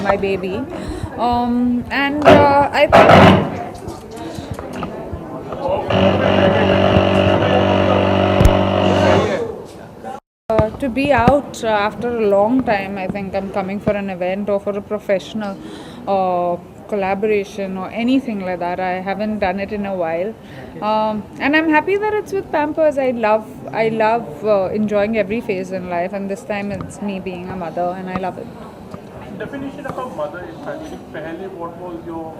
my baby. And I think to be out after a long time, I think I'm coming for an event or for a professional collaboration or anything like that. I haven't done it in a while, and I'm happy that it's with Pampers. I love enjoying every phase in life, and this time it's me being a mother, and I love it. Definition of a mother is family. Pehle, what was your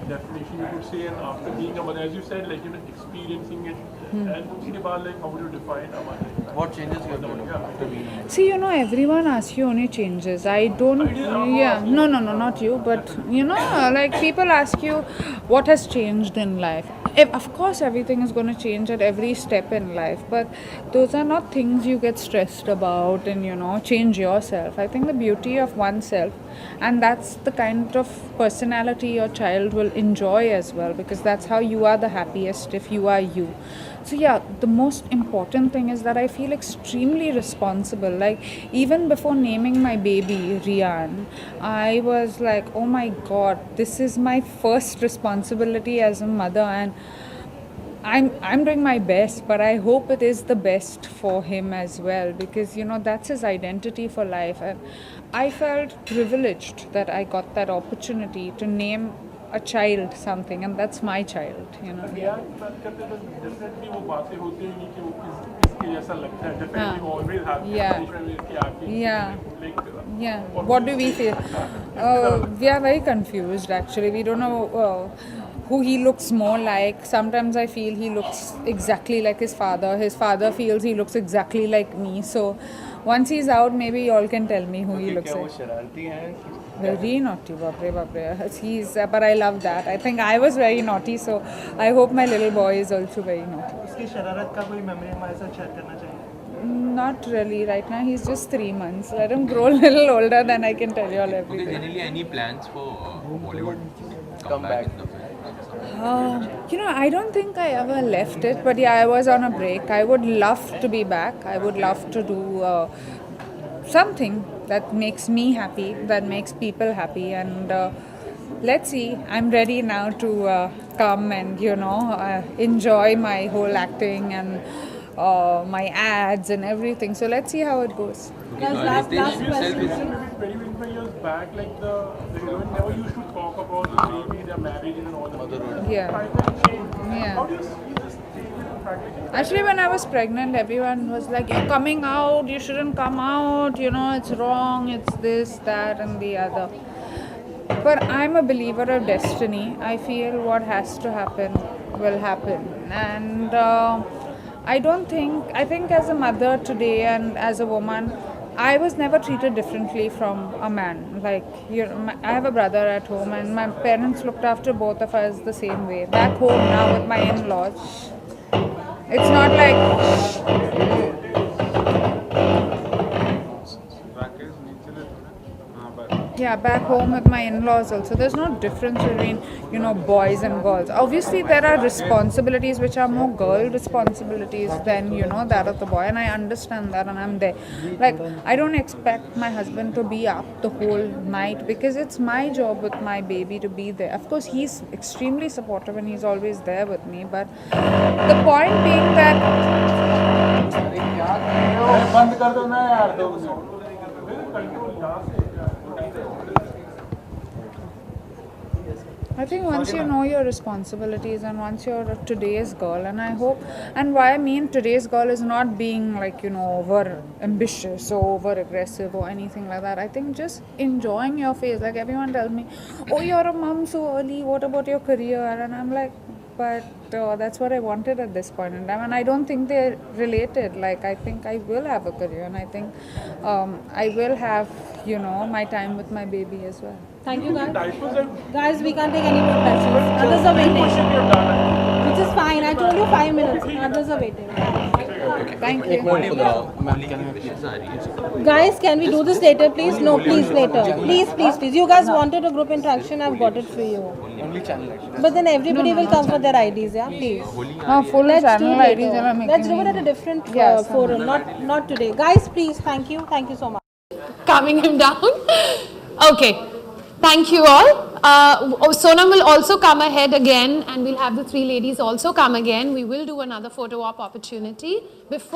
definition you could say, and after being a mother, as you said, like experiencing it, and उसके बाद like how would you define a mother? What changes you have done after being? See, everyone asks you only changes. I don't, yeah, no, not you, but like people ask you what has changed in life. Of course, everything is going to change at every step in life, but those are not things you get stressed about and change yourself. I think the beauty of oneself, and that's the kind of personality your child will enjoy as well, because that's how you are the happiest if you are you. So yeah, the most important thing is that I feel extremely responsible. Like even before naming my baby Rian, I was like, oh my god, this is my first responsibility as a mother, and I'm doing my best, but I hope it is the best for him as well, because that's his identity for life. And I felt privileged that I got that opportunity to name a child something, and that's my child. रियाज की बात करते तो definitely वो बातें होती हैं कि वो किसके जैसा लगता है. Definitely always have की आंखें. Yeah. Like Yeah. What do we feel? We are very confused actually. We don't know who he looks more like. Sometimes I feel he looks exactly like his father. His father feels he looks exactly like me. So once he's out, maybe you all can tell me who he looks क्या वो like. शरारती हैं? Very naughty, bapre. He's, but I love that. I think I was very naughty, so I hope my little boy is also very naughty. उसकी शरारत का कोई memory हमारे साथ शेयर करना चाहिए? Not really. Right now, he's just 3 months. Let him grow a little older, then I can tell you all Okay, everything. generally, any plans for Bollywood Comeback. in the film? I don't think I ever left it, but yeah, I was on a break. I would love to be back. I would love to do something that makes me happy, that makes people happy, and let's see. I'm ready now to come and enjoy my whole acting and my ads and everything. So let's see how it goes. Okay, Last Ritesh question. himself is 20-25 years back, like the heroine never used to talk about the baby, their marriage, and all that. Motherhood. Yeah. Timeline changed. Yeah. How do you see this change in practice? Actually, when I was pregnant, everyone was like, "You're coming out, you shouldn't come out, it's wrong, it's this, that, and the other." But I'm a believer of destiny. I feel what has to happen will happen. And I think as a mother today and as a woman, I was never treated differently from a man. Like, I have a brother at home, and my parents looked after both of us the same way. Back home now with my in-laws, it's not like yeah, back home with my in-laws also, there's no difference between boys and girls. Obviously there are responsibilities which are more girl responsibilities than that of the boy, and I understand that, and I'm there. Like, I don't expect my husband to be up the whole night, because it's my job with my baby to be there. Of course, he's extremely supportive and he's always there with me, but the point being that बंद कर दो ना यार 2 minute. Control यहाँ से. I think once you know your responsibilities, and once you're today's girl, and I hope, and why I mean today's girl is not being like over ambitious or over aggressive or anything like that. I think just enjoying your phase. Like, everyone tells me, "Oh, you're a mom so early. What about your career?" And I'm like, but that's what I wanted at this point in time, and I don't think they're related. Like, I think I will have a career, and I think I will have my time with my baby as well. Thank you, guys. Diapers and Guys, we can't take any more questions. Others are waiting. question you've done. Which is fine. I told you 5 minutes. Others are waiting. Thank you. questions are raised. Guys, can we do this later, please? No, please, later. Please. You guys wanted a group interaction. I've got it for you. Only channel action. But then everybody will come for their IDs, yeah? Please. Full Let's do channel it IDs later. are making Let's do it me- at a different Yes. forum, not today. Guys, please, thank you so much. Calming him down. Okay. Thank you all. Sonam will also come ahead again, and we'll have the three ladies also come again. We will do another photo op opportunity before.